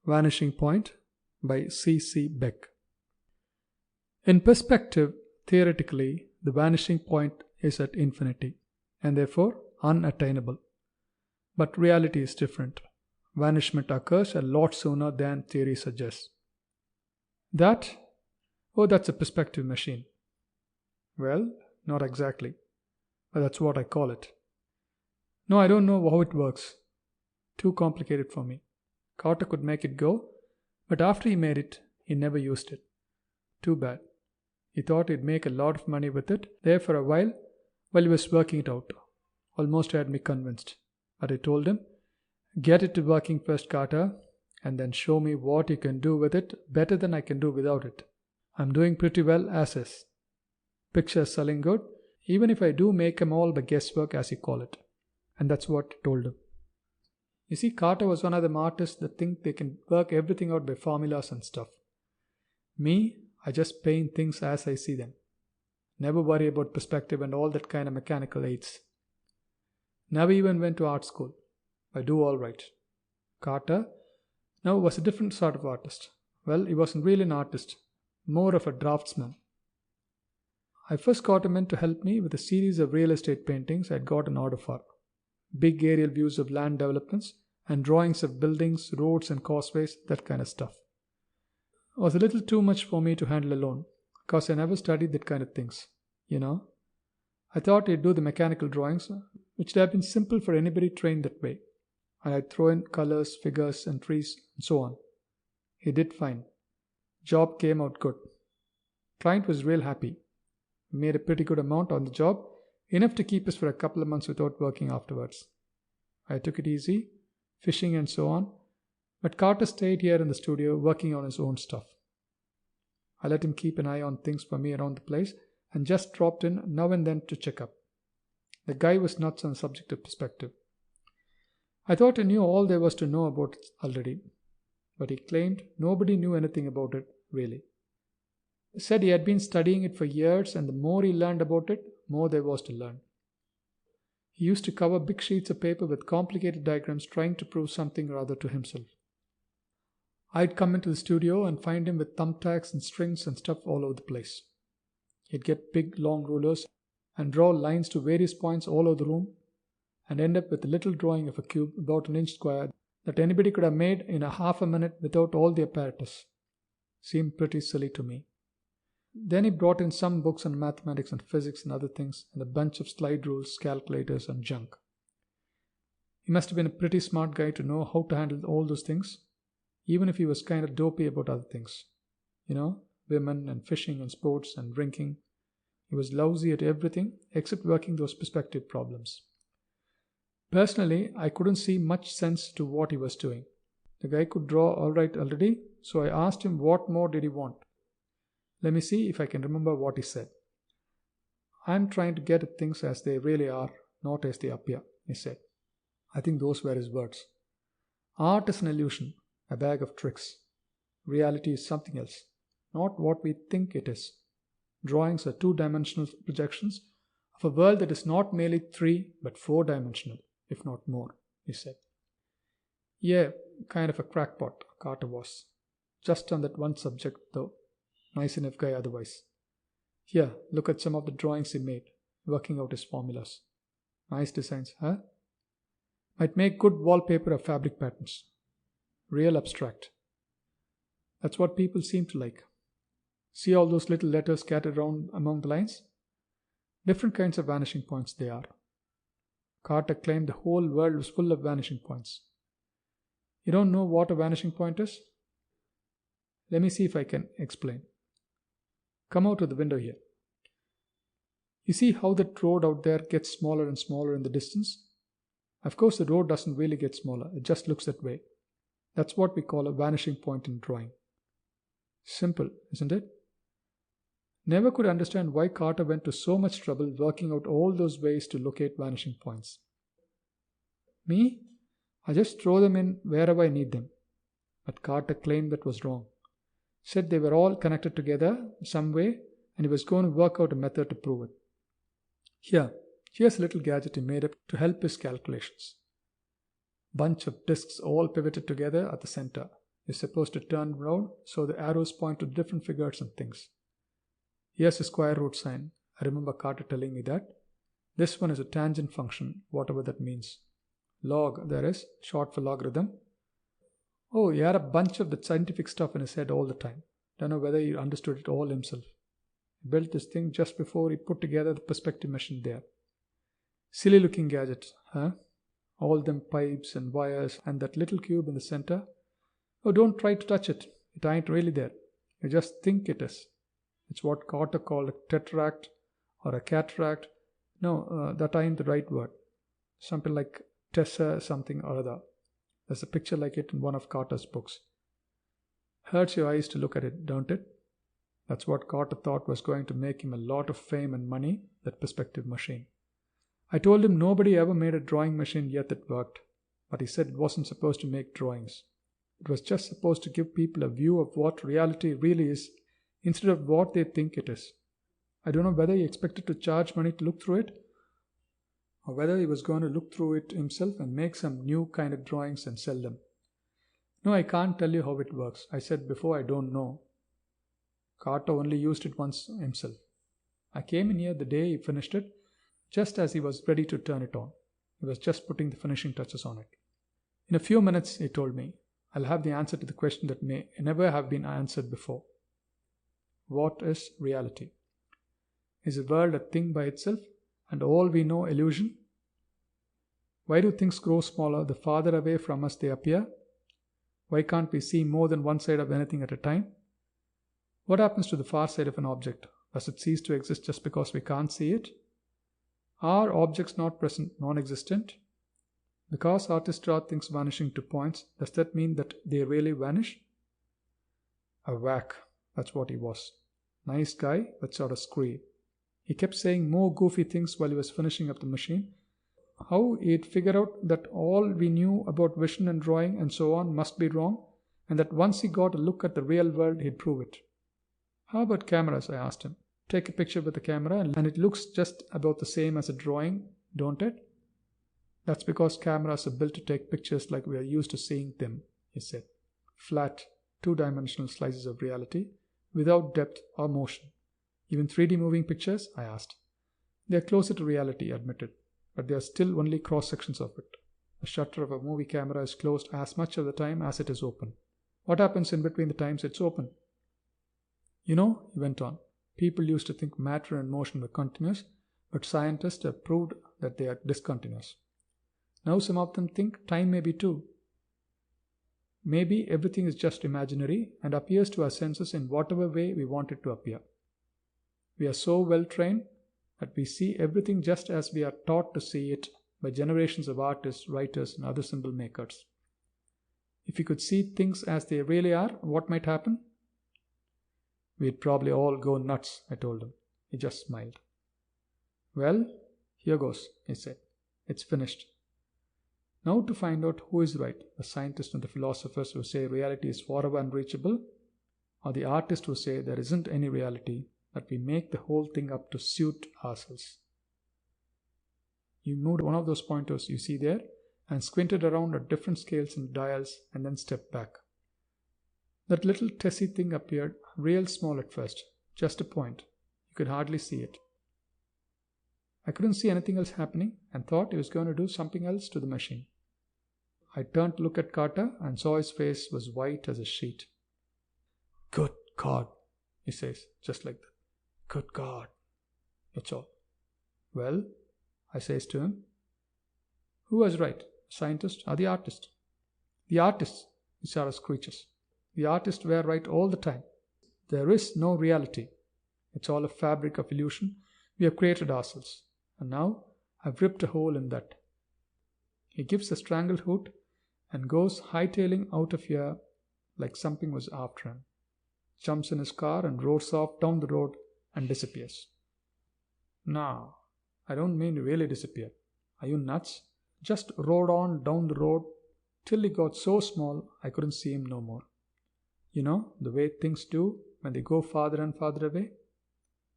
Vanishing Point by C. Beck. In perspective, theoretically, the vanishing point is at infinity and therefore unattainable. But reality is different. Vanishment occurs a lot sooner than theory suggests. That's a perspective machine. Well, not exactly, but that's what I call it. No, I don't know how it works. Too complicated for me. Carter could make it go, but after he made it, he never used it. Too bad. He thought he'd make a lot of money with it there for a while he was working it out. Almost had me convinced. But I told him, get it to working first, Carter, and then show me what you can do with it better than I can do without it. I'm doing pretty well as is. Pictures selling good, even if I do make them all by guesswork as you call it. And that's what I told him. You see, Carter was one of them artists that think they can work everything out by formulas and stuff. Me, I just paint things as I see them. Never worry about perspective and all that kind of mechanical aids. Never even went to art school. I do all right. Carter, now, was a different sort of artist. Well, he wasn't really an artist, more of a draftsman. I first got him in to help me with a series of real estate paintings I'd got an order for. Big aerial views of land developments and drawings of buildings, roads and causeways, that kind of stuff. It was a little too much for me to handle alone, because I never studied that kind of things, I thought he'd do the mechanical drawings, which would have been simple for anybody trained that way. And I'd throw in colors, figures and trees and so on. He did fine. Job came out good. Client was real happy. We made a pretty good amount on the job, enough to keep us for a couple of months without working afterwards. I took it easy, fishing and so on, but Carter stayed here in the studio working on his own stuff. I let him keep an eye on things for me around the place and just dropped in now and then to check up. The guy was nuts on the subject of perspective. I thought I knew all there was to know about it already, but he claimed nobody knew anything about it really. He said he had been studying it for years and the more he learned about it, more there was to learn. He used to cover big sheets of paper with complicated diagrams trying to prove something or other to himself. I'd come into the studio and find him with thumbtacks and strings and stuff all over the place. He'd get big long rulers and draw lines to various points all over the room and end up with a little drawing of a cube about an inch square that anybody could have made in a half a minute without all the apparatus. Seemed pretty silly to me. Then he brought in some books on mathematics and physics and other things and a bunch of slide rules, calculators and junk. He must have been a pretty smart guy to know how to handle all those things, even if he was kind of dopey about other things. Women and fishing and sports and drinking. He was lousy at everything except working those perspective problems. Personally, I couldn't see much sense to what he was doing. The guy could draw all right already, so I asked him what more did he want. Let me see if I can remember what he said. I'm trying to get at things as they really are, not as they appear, he said. I think those were his words. Art is an illusion, a bag of tricks. Reality is something else, not what we think it is. Drawings are two-dimensional projections of a world that is not merely three but four-dimensional, if not more, he said. Yeah, kind of a crackpot, Carter was. Just on that one subject, though. Nice enough guy otherwise. Here, look at some of the drawings he made, working out his formulas. Nice designs, huh? Might make good wallpaper or fabric patterns. Real abstract. That's what people seem to like. See all those little letters scattered around among the lines? Different kinds of vanishing points they are. Carter claimed the whole world was full of vanishing points. You don't know what a vanishing point is? Let me see if I can explain. Come out to the window here. You see how that road out there gets smaller and smaller in the distance? Of course, the road doesn't really get smaller. It just looks that way. That's what we call a vanishing point in drawing. Simple, isn't it? Never could understand why Carter went to so much trouble working out all those ways to locate vanishing points. Me? I just throw them in wherever I need them. But Carter claimed that was wrong. Said they were all connected together some way and he was going to work out a method to prove it. Here's a little gadget he made up to help his calculations. Bunch of discs all pivoted together at the center. You're supposed to turn around so the arrows point to different figures and things. Here's a square root sign. I remember Carter telling me that. This one is a tangent function, whatever that means. Log, there is, short for logarithm. Oh, he had a bunch of the scientific stuff in his head all the time. Don't know whether he understood it all himself. He built this thing just before he put together the perspective machine there. Silly looking gadget, huh? All them pipes and wires and that little cube in the center. Oh, don't try to touch it. It ain't really there. You just think it is. It's what Carter called a teteract or a cataract. No, that ain't the right word. Something like Tessa something or other. There's a picture like it in one of Carter's books. Hurts your eyes to look at it, don't it? That's what Carter thought was going to make him a lot of fame and money, that perspective machine. I told him nobody ever made a drawing machine yet that worked, but he said it wasn't supposed to make drawings. It was just supposed to give people a view of what reality really is instead of what they think it is. I don't know whether he expected to charge money to look through it, or whether he was going to look through it himself and make some new kind of drawings and sell them. No, I can't tell you how it works. I said before I don't know. Carter only used it once himself. I came in here the day he finished it, just as he was ready to turn it on. He was just putting the finishing touches on it. In a few minutes, he told me, I'll have the answer to the question that may never have been answered before. What is reality? Is the world a thing by itself and all we know illusion? Why do things grow smaller the farther away from us they appear? Why can't we see more than one side of anything at a time? What happens to the far side of an object? Does it cease to exist just because we can't see it? Are objects not present, non-existent? Because artists draw things vanishing to points, does that mean that they really vanish? A whack, that's what he was. Nice guy, but sort of screwy. He kept saying more goofy things while he was finishing up the machine. How he'd figure out that all we knew about vision and drawing and so on must be wrong, and that once he got a look at the real world, he'd prove it. How about cameras? I asked him. Take a picture with the camera and it looks just about the same as a drawing, don't it? That's because cameras are built to take pictures like we are used to seeing them, he said. Flat, two-dimensional slices of reality, without depth or motion. Even 3D moving pictures? I asked. They are closer to reality, admitted, but they are still only cross-sections of it. The shutter of a movie camera is closed as much of the time as it is open. What happens in between the times it's open? You know, he went on, people used to think matter and motion were continuous, but scientists have proved that they are discontinuous. Now some of them think time may be too. Maybe everything is just imaginary and appears to our senses in whatever way we want it to appear. We are so well trained that we see everything just as we are taught to see it by generations of artists, writers, and other symbol makers. If we could see things as they really are, what might happen? We'd probably all go nuts, I told him. He just smiled. Well, here goes, he said. It's finished. Now to find out who is right, the scientists and the philosophers who say reality is forever unreachable, or the artists who say there isn't any reality, that we make the whole thing up to suit ourselves. You moved one of those pointers you see there and squinted around at different scales and dials and then stepped back. That little tessy thing appeared real small at first, just a point. You could hardly see it. I couldn't see anything else happening and thought he was going to do something else to the machine. I turned to look at Carter and saw his face was white as a sheet. Good God, he says, just like that. Good God. That's all. Well, I says to him, who was right, the scientist or the artist? The artists, he sort of screeches. The artists were right all the time. There is no reality. It's all a fabric of illusion we have created ourselves. And now I've ripped a hole in that. He gives a strangled hoot and goes hightailing out of here like something was after him. Jumps in his car and roars off down the road and disappears. No, I don't mean really disappear. Are you nuts? Just rode on down the road till he got so small I couldn't see him no more. You know, the way things do when they go farther and farther away?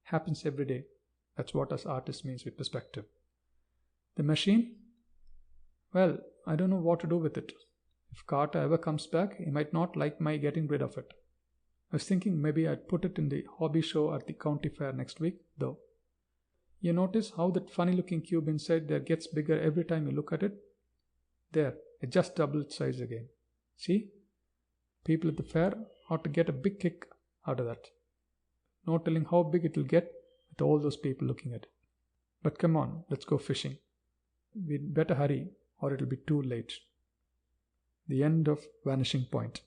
Happens every day. That's what us artists means with perspective. The machine? Well, I don't know what to do with it. If Carter ever comes back, he might not like my getting rid of it. I was thinking maybe I'd put it in the hobby show at the county fair next week, though. You notice how that funny looking cube inside there gets bigger every time you look at it? There, it just doubled its size again. See? People at the fair ought to get a big kick out of that. No telling how big it will get with all those people looking at it. But come on, let's go fishing. We'd better hurry or it'll be too late. The end of Vanishing Point.